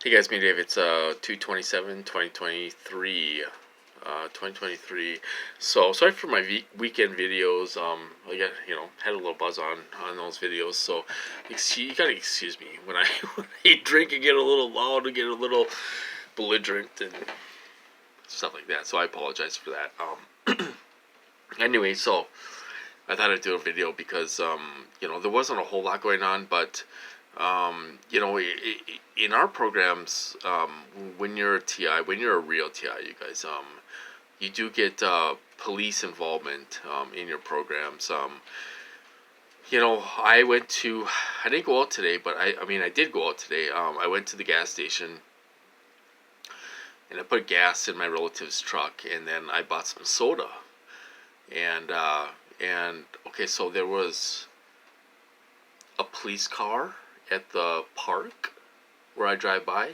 Hey guys, me Dave. It's 2/27, 2023. 2023. So sorry for my weekend videos. I got had a little buzz on those videos. So you gotta excuse me when I when I drink and get a little loud and get a little belligerent and stuff like that. So I apologize for that. Anyway, so I thought I'd do a video because there wasn't a whole lot going on, but in our programs, when you're a TI, when you're a real TI, you guys, you do get police involvement in your programs. I didn't go out today, but I did go out today. I went to the gas station and I put gas in my relative's truck, and then I bought some soda. And okay, so there was a police car at the park where I drive by,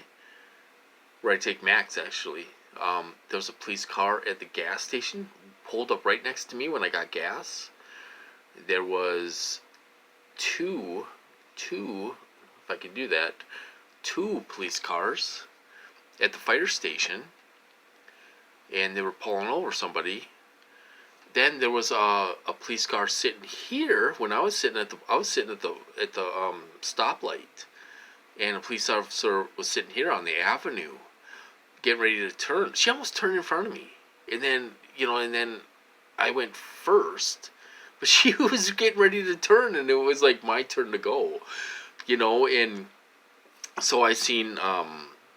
where I take Max actually. There was a police car at the gas station, pulled up right next to me when I got gas. There was two, if I can do that, two police cars at the fire station, and they were pulling over somebody. Then there was a police car sitting here when I was sitting at the stoplight, and a police officer was sitting here on the avenue, getting ready to turn. She almost turned in front of me, and then I went first, but she was getting ready to turn, and it was like my turn to go, and so I seen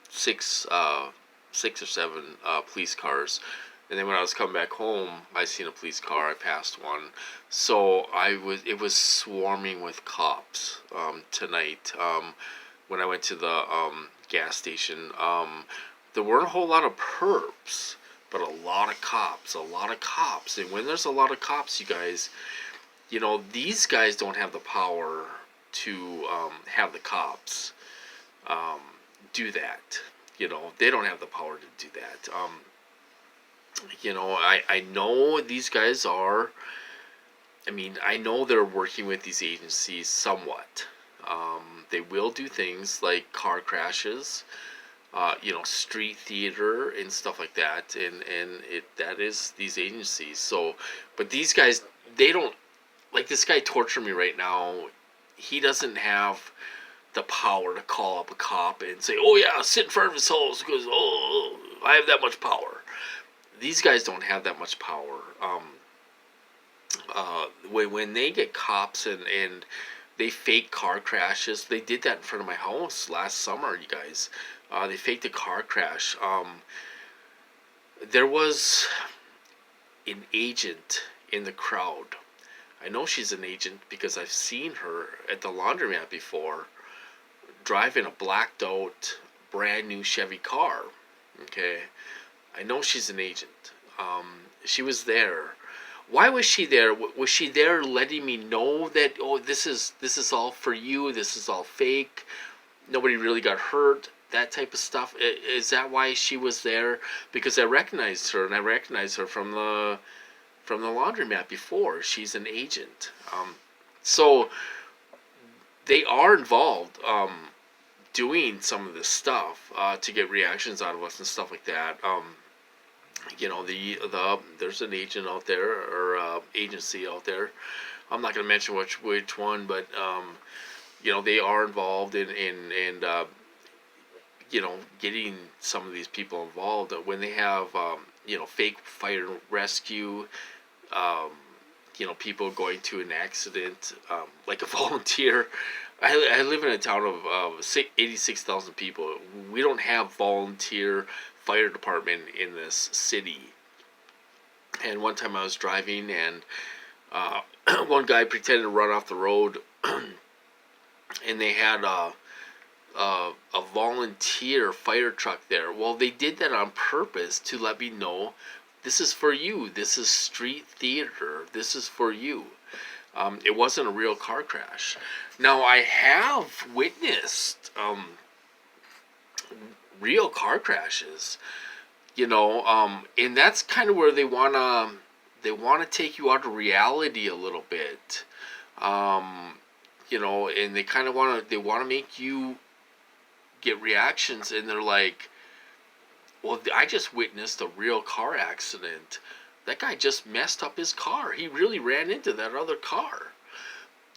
six or seven police cars. And then when I was coming back home, I seen a police car. I passed one, so it was swarming with cops tonight. When I went to the gas station, there weren't a whole lot of perps, but a lot of cops. And when there's a lot of cops, you guys, these guys don't have the power to have the cops do that. They don't have the power to do that. I know these guys are, I know they're working with these agencies somewhat. They will do things like car crashes, street theater and stuff like that, and that is these agencies. So, but these guys, they don't, like this guy torturing me right now. He doesn't have the power to call up a cop and say, "Oh yeah, sit in front of his house because I have that much power." These guys don't have that much power. When they get cops and they fake car crashes, they did that in front of my house last summer, you guys. They faked a car crash. There was an agent in the crowd. I know she's an agent because I've seen her at the laundromat before, driving a blacked out, brand new Chevy car. Okay, I know she's an agent. She was there. Why was she there? Was she there letting me know that, oh, this is all for you, this is all fake, nobody really got hurt, that type of stuff? Is that why she was there? Because I recognized her, and I recognized her from the laundromat before. She's an agent. So they are involved doing some of this stuff to get reactions out of us and stuff like that. There's an agent out there, or agency out there. I'm not going to mention which one, but they are involved in getting some of these people involved when they have fake fire rescue. People going to an accident, like a volunteer. I live in a town of 86,000 people. We don't have volunteer fire department in this city. And one time I was driving, and one guy pretended to run off the road, and they had a volunteer fire truck there. Well, they did that on purpose to let me know, this is for you. This is street theater. This is for you. It wasn't a real car crash. Now, I have witnessed real car crashes, and that's kind of where they wanna take you out of reality a little bit, and they kind of wanna make you get reactions, and they're like, well, I just witnessed a real car accident. That guy just messed up his car. He really ran into that other car.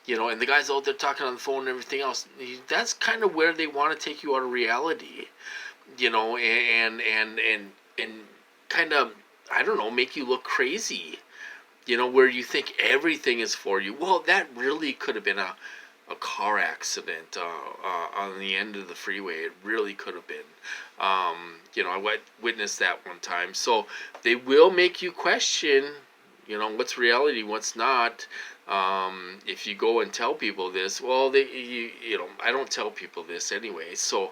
And the guy's out there talking on the phone and everything else. That's kind of where they want to take you out of reality, and kind of, I don't know, make you look crazy, where you think everything is for you. Well, that really could have been a car accident on the end of the freeway. It really could have been. I witnessed that one time. So they will make you question, what's reality, what's not. If you go and tell people this, well, I don't tell people this anyway. So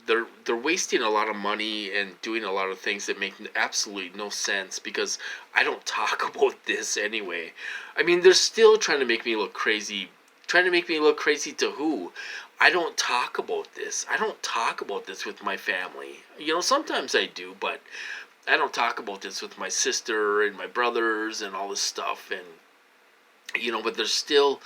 they're wasting a lot of money and doing a lot of things that make absolutely no sense, because I don't talk about this anyway. I mean, they're still trying to make me look crazy. Trying to make me look crazy to who? I don't talk about this. I don't talk about this with my family. Sometimes I do, but I don't talk about this with my sister and my brothers and all this stuff. And but they're still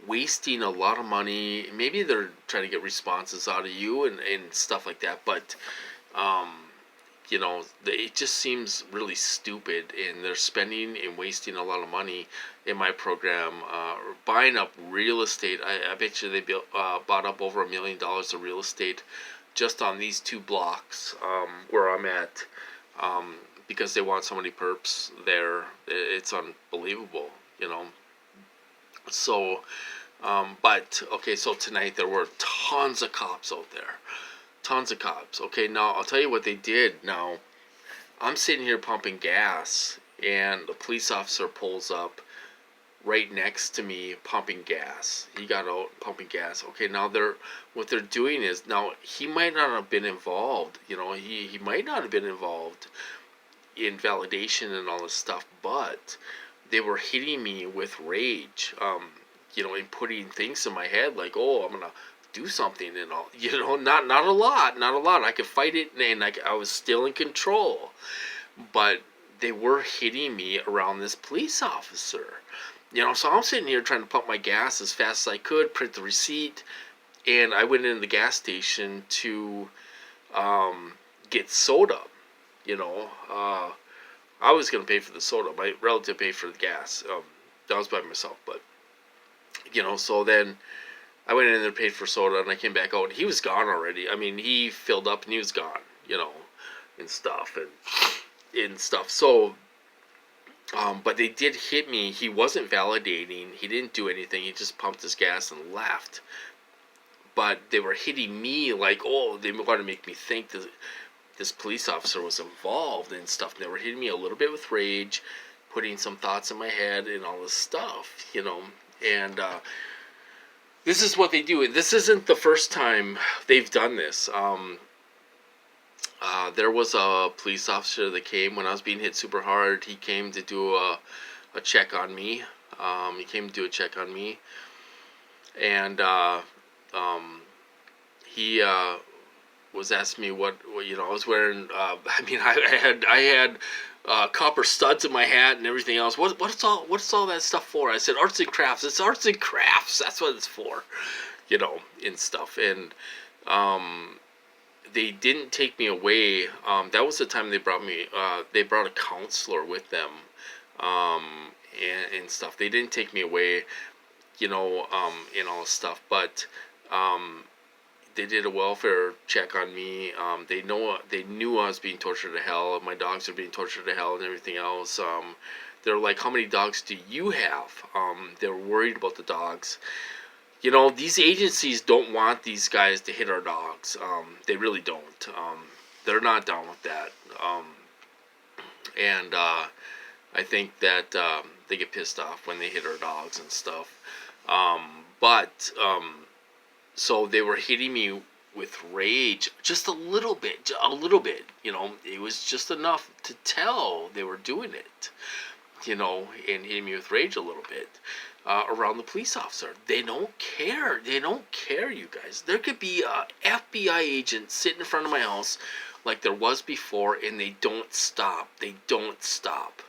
wasting a lot of money. Maybe they're trying to get responses out of you and stuff like that, but it just seems really stupid, and they're spending and wasting a lot of money in my program, buying up real estate. I bet you they bought up over $1 million of real estate just on these 2 blocks where I'm at, because they want so many perps there. It's unbelievable. So, but, okay, so tonight there were tons of cops out there. Tons of cops. Okay, now I'll tell you what they did. Now, I'm sitting here pumping gas, and a police officer pulls up right next to me pumping gas. He got out pumping gas. Okay, now what they're doing is, now he might not have been involved. He might not have been involved in validation and all this stuff, but they were hitting me with rage, and putting things in my head like, oh, I'm gonna do something and all, not a lot. I could fight it, and I was still in control, but they were hitting me around this police officer, so I'm sitting here trying to pump my gas as fast as I could, print the receipt, and I went in the gas station to get soda. I was going to pay for the soda. My relative paid for the gas. I was by myself, but, so then I went in there, paid for soda, and I came back out, and he was gone already. I mean, he filled up, and he was gone, and stuff. So, but they did hit me. He wasn't validating. He didn't do anything. He just pumped his gas and left. But they were hitting me like, oh, they wanted to make me think that this police officer was involved and stuff. And they were hitting me a little bit with rage, putting some thoughts in my head and all this stuff, And this is what they do. This isn't the first time they've done this. There was a police officer that came when I was being hit super hard. He came to do a check on me. And he was asking me what I was wearing. I had copper studs in my hat and everything else. What's all that stuff for? I said arts and crafts. It's arts and crafts. That's what it's for, and stuff. And they didn't take me away. That was the time they brought me. They brought a counselor with them, and stuff. They didn't take me away, and all this stuff. But they did a welfare check on me. They knew I was being tortured to hell. My dogs were being tortured to hell and everything else. They're like, how many dogs do you have? They were worried about the dogs. These agencies don't want these guys to hit our dogs. They really don't. They're not down with that. And I think that they get pissed off when they hit our dogs and stuff. So they were hitting me with rage, just a little bit. It was just enough to tell they were doing it, and hitting me with rage a little bit. Around the police officer. They don't care, you guys. There could be a FBI agent sitting in front of my house like there was before, and they don't stop. They don't stop.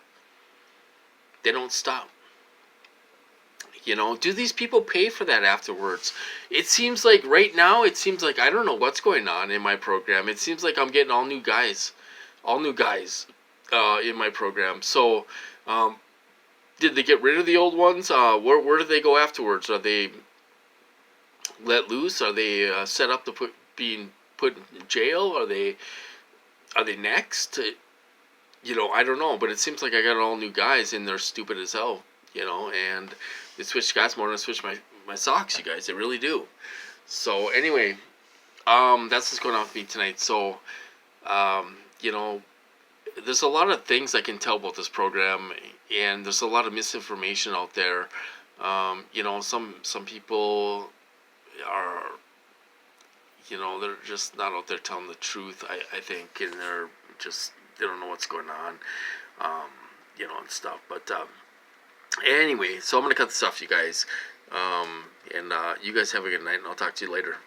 You know, do these people pay for that afterwards? It seems like right now, it seems like I don't know what's going on in my program. It seems like I'm getting all new guys, in my program. So, did they get rid of the old ones? Where do they go afterwards? Are they let loose? Are they set up to being put in jail? Are they next? You know, I don't know, but it seems like I got all new guys and they're stupid as hell. You know, and they switch guys more than I switch my socks. You guys, they really do. So anyway, that's what's going on with me tonight. So, you know, there's a lot of things I can tell about this program, and there's a lot of misinformation out there. You know, some people are, you know, they're just not out there telling the truth. I think, and they don't know what's going on, you know, and stuff. But anyway, so I'm gonna cut this off, you guys, and you guys have a good night, and I'll talk to you later.